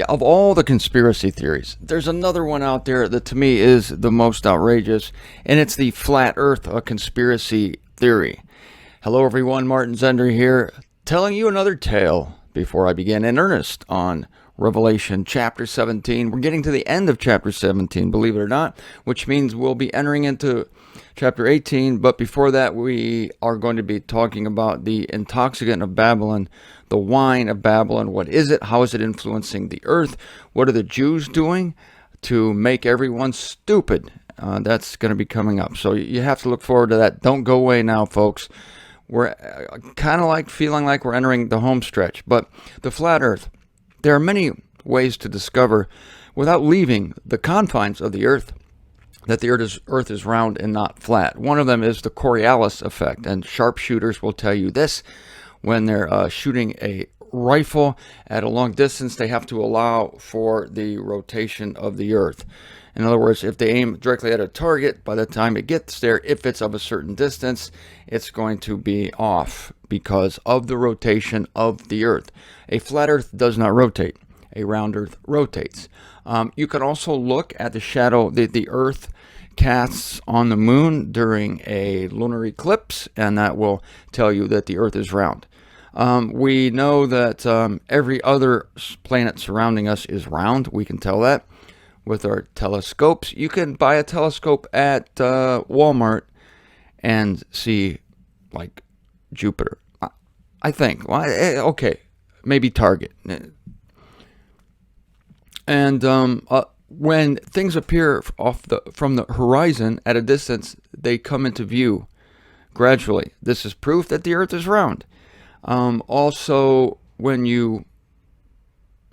Yeah, of all the conspiracy theories, there's another one out there that to me is the most outrageous, and it's the flat earth conspiracy theory. Hello, everyone. Martin Zender here, telling you another tale before I begin in earnest on Revelation chapter 17. We're getting to the end of chapter 17, believe it or not, which means we'll be entering into chapter 18. But before that, we are going to be talking about the intoxicant of Babylon, the wine of Babylon. What is it? How is it influencing the earth? What are the Jews doing to make everyone stupid? That's going to be coming up. So you have to look forward to that. Don't go away now, folks. We're kind of like feeling like we're entering the home stretch. But the flat earth, there are many ways to discover without leaving the confines of the earth that the earth is round and not flat. One of them is the Coriolis effect, and sharpshooters will tell you this. When they're shooting a rifle at a long distance, they have to allow for the rotation of the earth. In other words, if they aim directly at a target, by the time it gets there, if it's of a certain distance, it's going to be off because of the rotation of the earth. A flat earth does not rotate. A round earth rotates. You can also look at the shadow the earth casts on the moon during a lunar eclipse, and that will tell you that the earth is round. We know that every other planet surrounding us is round. We can tell that with our telescopes. You can buy a telescope at Walmart and see, like, Jupiter. I think. Well, okay, maybe Target. And when things appear from the horizon at a distance, they come into view gradually. This is proof that the earth is round. Also, when you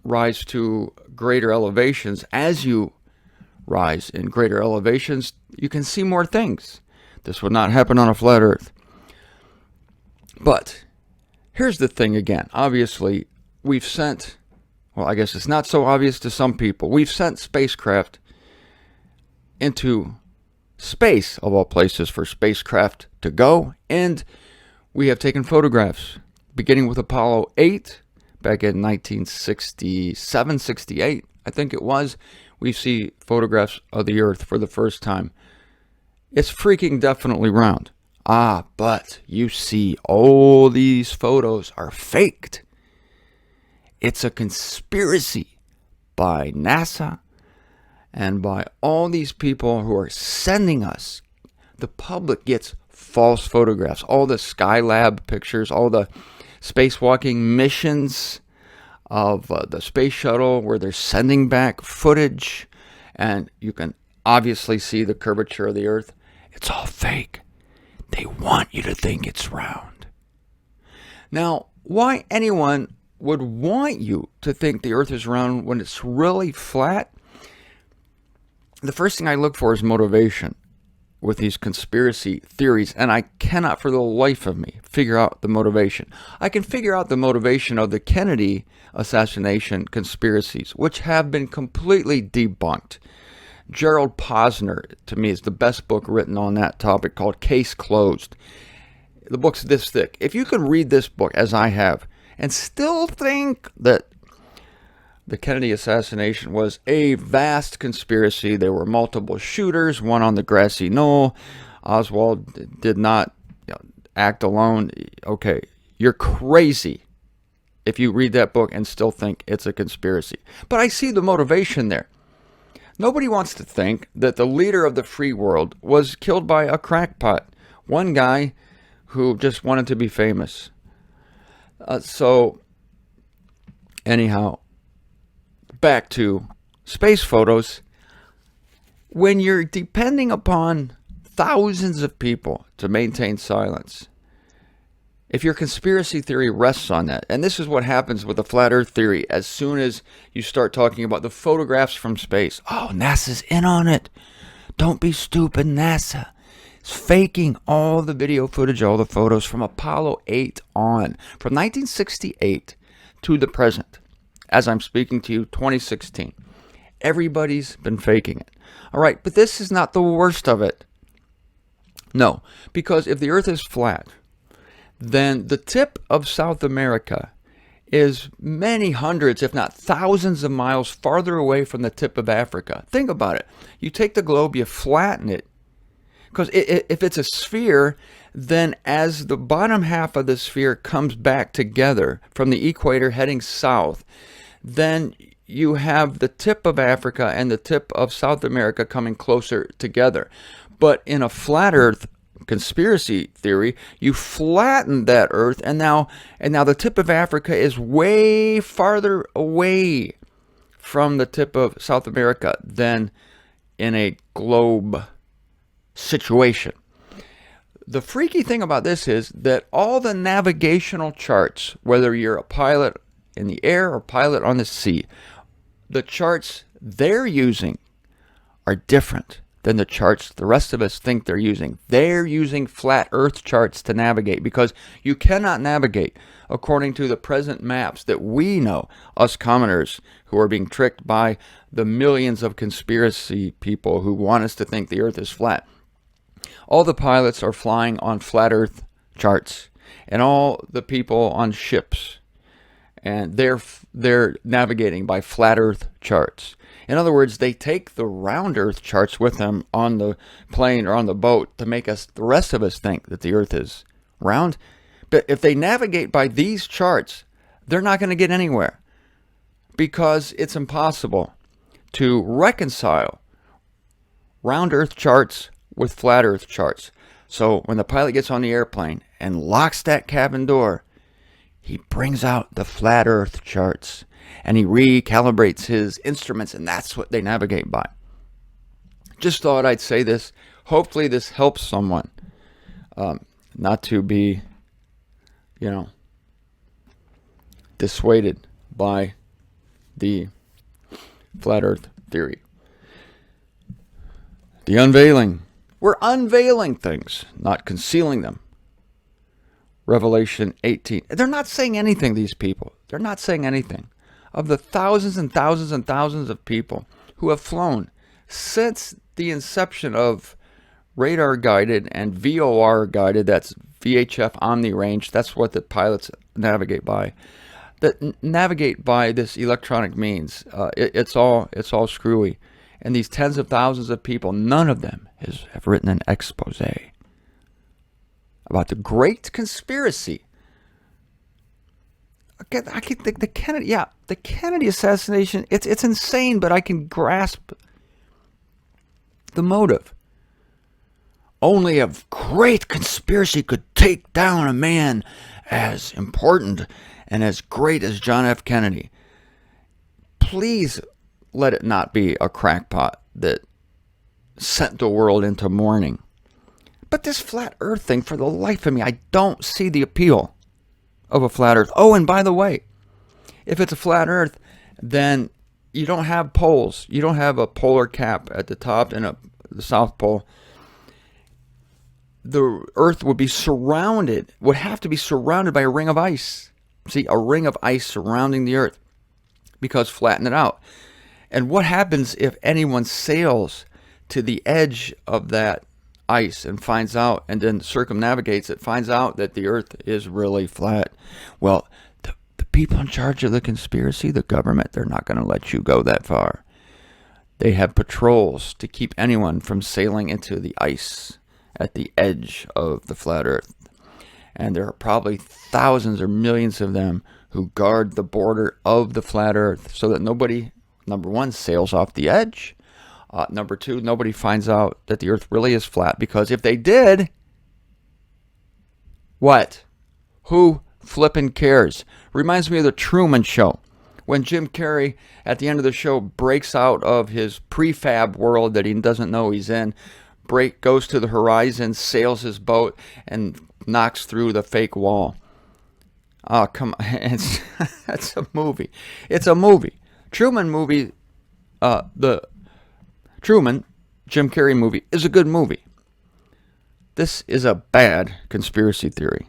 rise to greater elevations, as you rise in greater elevations, you can see more things. This would not happen on a flat earth. But here's the thing again. Obviously, we've sent, well, I guess it's not so obvious to some people. We've sent spacecraft into space, of all places, for spacecraft to go, and we have taken photographs, beginning with Apollo 8, back in 1967, 68, I think it was. We see photographs of the Earth for the first time. It's freaking definitely round. But you see, all these photos are faked. It's a conspiracy by NASA and by all these people who are sending us. The public gets false photographs. All the Skylab pictures, all the spacewalking missions of the space shuttle where they're sending back footage, and you can obviously see the curvature of the earth. It's all fake. They want you to think it's round. Now, why anyone would want you to think the earth is round when it's really flat? The first thing I look for is motivation with these conspiracy theories, and I cannot for the life of me figure out the motivation. I can figure out the motivation of the Kennedy assassination conspiracies, which have been completely debunked. Gerald Posner, to me, is the best book written on that topic, called Case Closed. The book's this thick. If you can read this book, as I have, and still think that the Kennedy assassination was a vast conspiracy, there were multiple shooters, one on the grassy knoll, Oswald did not act alone. Okay, you're crazy if you read that book and still think it's a conspiracy. But I see the motivation there. Nobody wants to think that the leader of the free world was killed by a crackpot, one guy who just wanted to be famous. So, anyhow, back to space photos. When you're depending upon thousands of people to maintain silence, if your conspiracy theory rests on that, and this is what happens with the flat earth theory, as soon as you start talking about the photographs from space, NASA's in on it. Don't be stupid, NASA. It's faking all the video footage, all the photos from Apollo 8 on, from 1968 to the present. As I'm speaking to you, 2016. Everybody's been faking it. All right, but this is not the worst of it. No, because if the earth is flat, then the tip of South America is many hundreds, if not thousands of miles farther away from the tip of Africa. Think about it. You take the globe, you flatten it, because if it's a sphere, then as the bottom half of the sphere comes back together from the equator heading south, then you have the tip of Africa and the tip of South America coming closer together. But in a flat Earth conspiracy theory, you flatten that Earth, and now the tip of Africa is way farther away from the tip of South America than in a globe situation. The freaky thing about this is that all the navigational charts, whether you're a pilot in the air or pilot on the sea, the charts they're using are different than the charts the rest of us think they're using. They're using flat Earth charts to navigate, because you cannot navigate according to the present maps that we know, us commoners who are being tricked by the millions of conspiracy people who want us to think the Earth is flat. All the pilots are flying on flat Earth charts, and all the people on ships, and they're navigating by flat Earth charts. In other words, they take the round Earth charts with them on the plane or on the boat to make the rest of us think that the Earth is round. But if they navigate by these charts, they're not going to get anywhere, because it's impossible to reconcile round Earth charts with flat Earth charts. So when the pilot gets on the airplane and locks that cabin door, he brings out the flat Earth charts and he recalibrates his instruments, and that's what they navigate by. Just thought I'd say this. Hopefully this helps someone not to be, dissuaded by the flat Earth theory. The unveiling. We're unveiling things, not concealing them. Revelation 18. They're not saying anything, these people. They're not saying anything. Of the thousands and thousands and thousands of people who have flown since the inception of radar guided and VOR guided, that's VHF Omni Range, that's what the pilots navigate by. That navigate by this electronic means. It's all screwy. And these tens of thousands of people, none of them have written an expose about the great conspiracy. Again, I can think the Kennedy assassination. It's insane, but I can grasp the motive. Only a great conspiracy could take down a man as important and as great as John F. Kennedy. Please let it not be a crackpot that sent the world into mourning. But this flat Earth thing, for the life of me, I don't see the appeal of a flat Earth. Oh, and by the way, if it's a flat Earth, then you don't have poles. You don't have a polar cap at the top and the South Pole. The Earth would have to be surrounded by a ring of ice. See, a ring of ice surrounding the Earth, because flatten it out. And what happens if anyone sails to the edge of that ice and finds out, and then circumnavigates it, finds out that the Earth is really flat? Well, the people in charge of the conspiracy, the government, they're not going to let you go that far. They have patrols to keep anyone from sailing into the ice at the edge of the flat Earth. And there are probably thousands or millions of them who guard the border of the flat Earth so that nobody, number one, sails off the edge. Number two, nobody finds out that the Earth really is flat, because if they did, what? Who flippin' cares? Reminds me of the Truman Show, when Jim Carrey, at the end of the show, breaks out of his prefab world that he doesn't know he's in, goes to the horizon, sails his boat, and knocks through the fake wall. Oh, come on. It's a movie. It's a movie. Truman movie, the Truman, Jim Carrey movie, is a good movie. This is a bad conspiracy theory.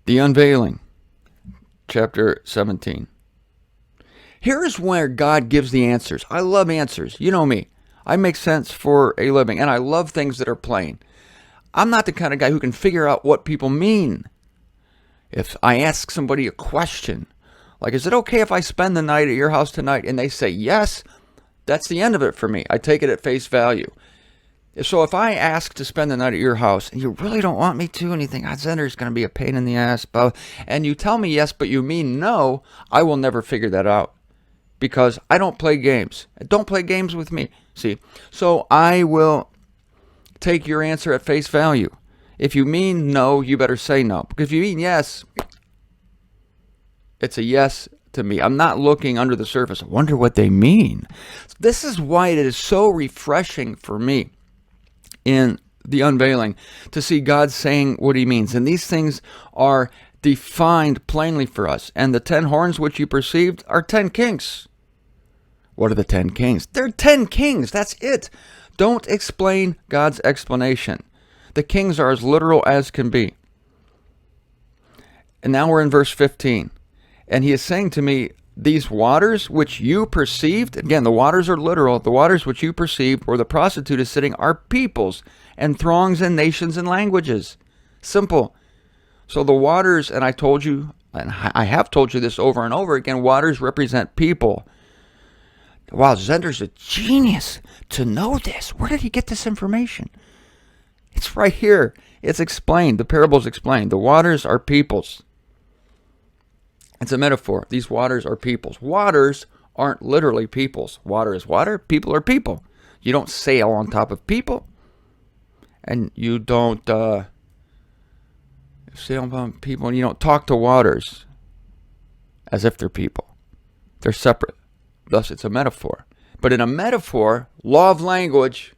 The Unveiling, chapter 17. Here is where God gives the answers. I love answers. You know me. I make sense for a living, and I love things that are plain. I'm not the kind of guy who can figure out what people mean. If I ask somebody a question, like, is it okay if I spend the night at your house tonight? And they say yes, that's the end of it for me. I take it at face value. So if I ask to spend the night at your house and you really don't want me to, and you think, Zender's going to be a pain in the ass, and you tell me yes, but you mean no, I will never figure that out because I don't play games. Don't play games with me. See, so I will take your answer at face value. If you mean no, you better say no. Because if you mean yes, it's a yes to me. I'm not looking under the surface. I wonder what they mean. This is why it is so refreshing for me in the unveiling to see God saying what he means. And these things are defined plainly for us. And the 10 horns which you perceived are 10 kings. What are the 10 kings? They're 10 kings. That's it. Don't explain God's explanation. The kings are as literal as can be. And now we're in verse 15. And he is saying to me, these waters which you perceived, again, the waters are literal, the waters which you perceived where the prostitute is sitting are peoples and throngs and nations and languages. Simple. So the waters, and I told you, and I have told you this over and over again, waters represent people. Wow, Zender's a genius to know this. Where did he get this information? It's right here. It's explained. The parable's explained. The waters are peoples. It's a metaphor. These waters are peoples. Waters aren't literally peoples. Water is water. People are people. You don't sail on top of people. And you don't sail on people. And you don't talk to waters as if they're people. They're separate. Thus, it's a metaphor. But in a metaphor, law of language,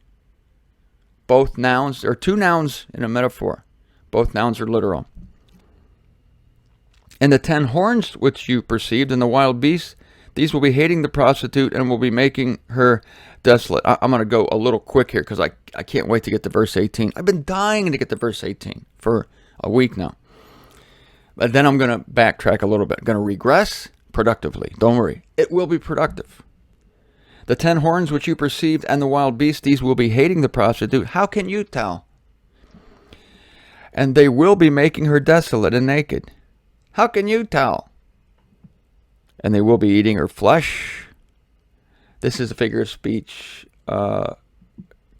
both nouns, there are two nouns in a metaphor. Both nouns are literal. And the 10 horns which you perceived in the wild beasts, these will be hating the prostitute and will be making her desolate. I'm going to go a little quick here because I can't wait to get to verse 18. I've been dying to get to verse 18 for a week now. But then I'm going to backtrack a little bit. I'm going to regress productively. Don't worry. It will be productive. The 10 horns which you perceived and the wild beasts, these will be hating the prostitute. How can you tell? And they will be making her desolate and naked. How can you tell? And they will be eating her flesh. This is a figure of speech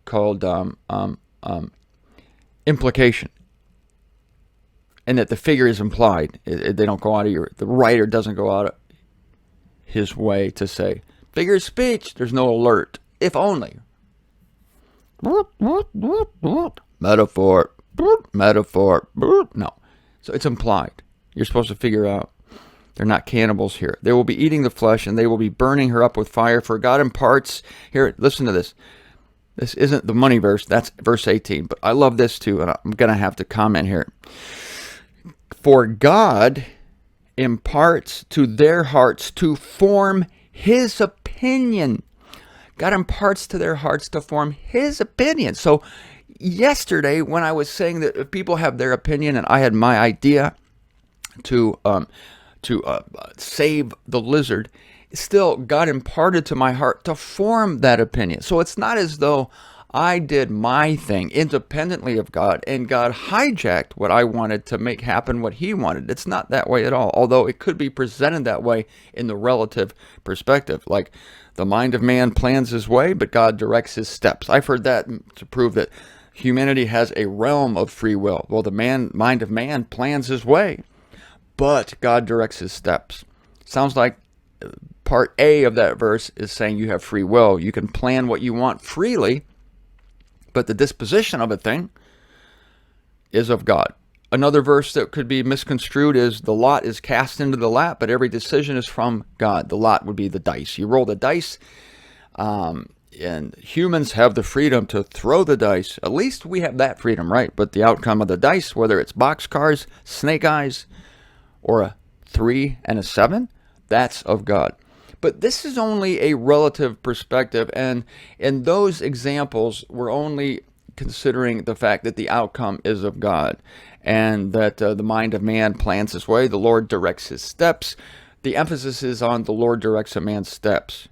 called implication. And that the figure is implied. They don't go out of the writer doesn't go out of his way to say, figure of speech, there's no alert. If only. Metaphor. Metaphor. No. So it's implied. You're supposed to figure out they're not cannibals here. They will be eating the flesh and they will be burning her up with fire. For God imparts, here, listen to this. This isn't the money verse. That's verse 18. But I love this too. And I'm going to have to comment here. For God imparts to their hearts to form his opinion. God imparts to their hearts to form his opinion. So yesterday when I was saying that if people have their opinion and I had my idea, to save the lizard, still God imparted to my heart to form that opinion. So it's not as though I did my thing independently of God and God hijacked what I wanted to make happen what he wanted. It's not that way at all, although it could be presented that way in the relative perspective. Like the mind of man plans his way, but God directs his steps. I've heard that to prove that humanity has a realm of free will. Well, the mind of man plans his way, but God directs his steps. Sounds like part A of that verse is saying you have free will. You can plan what you want freely, but the disposition of a thing is of God. Another verse that could be misconstrued is the lot is cast into the lap, but every decision is from God. The lot would be the dice. You roll the dice, and humans have the freedom to throw the dice. At least we have that freedom, right? But the outcome of the dice, whether it's boxcars, snake eyes, or a 3 and a 7, that's of God. But this is only a relative perspective, and in those examples, we're only considering the fact that the outcome is of God, and that the mind of man plans his way, the Lord directs his steps. The emphasis is on the Lord directs a man's steps.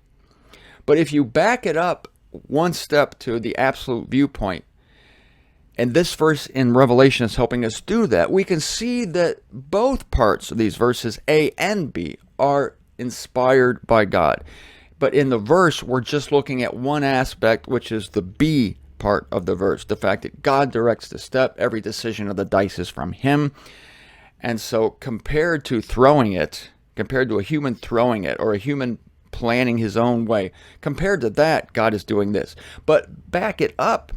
But if you back it up one step to the absolute viewpoint, And this verse in Revelation is helping us do that. We can see that both parts of these verses, A and B, are inspired by God. But in the verse, we're just looking at one aspect, which is the B part of the verse. The fact that God directs the step, every decision of the dice is from Him. And so compared to throwing it, compared to a human throwing it, or a human planning his own way, compared to that, God is doing this. But back it up,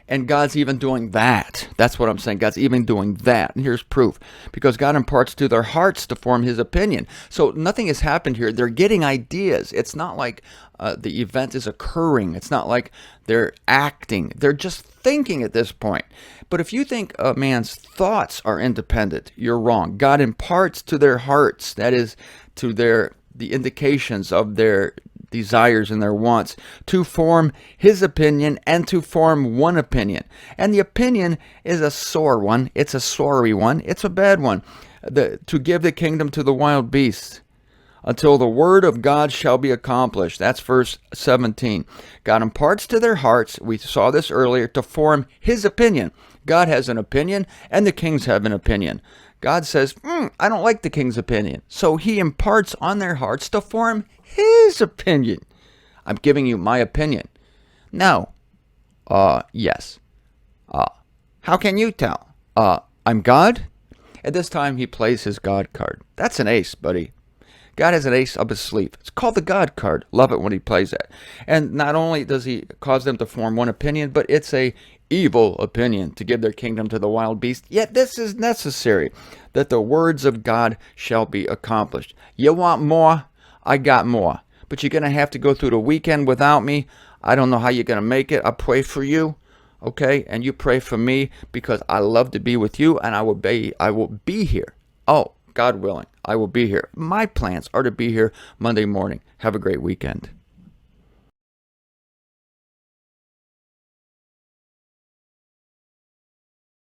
and God's even doing that. That's what I'm saying. God's even doing that. And here's proof. Because God imparts to their hearts to form His opinion. So nothing has happened here. They're getting ideas. It's not like the event is occurring. It's not like they're acting. They're just thinking at this point. But if you think a man's thoughts are independent, you're wrong. God imparts to their hearts, that is, to the indications of their desires and their wants, to form His opinion and to form one opinion. And the opinion is a sore one. It's a sorry one. It's a bad one. To give the kingdom to the wild beasts until the word of God shall be accomplished. That's verse 17. God imparts to their hearts, we saw this earlier, to form His opinion. God has an opinion and the kings have an opinion. God says, I don't like the king's opinion. So He imparts on their hearts to form His opinion. I'm giving you my opinion. No. Yes. How can you tell? I'm God? At this time, He plays his God card. That's an ace, buddy. God has an ace up his sleeve. It's called the God card. Love it when He plays that. And not only does He cause them to form one opinion, but it's a evil opinion to give their kingdom to the wild beast. Yet this is necessary, that the words of God shall be accomplished. You want more? I got more. But you're going to have to go through the weekend without me. I don't know how you're going to make it. I pray for you, okay? And you pray for me, because I love to be with you, and I will be here. Oh, God willing, I will be here. My plans are to be here Monday morning. Have a great weekend.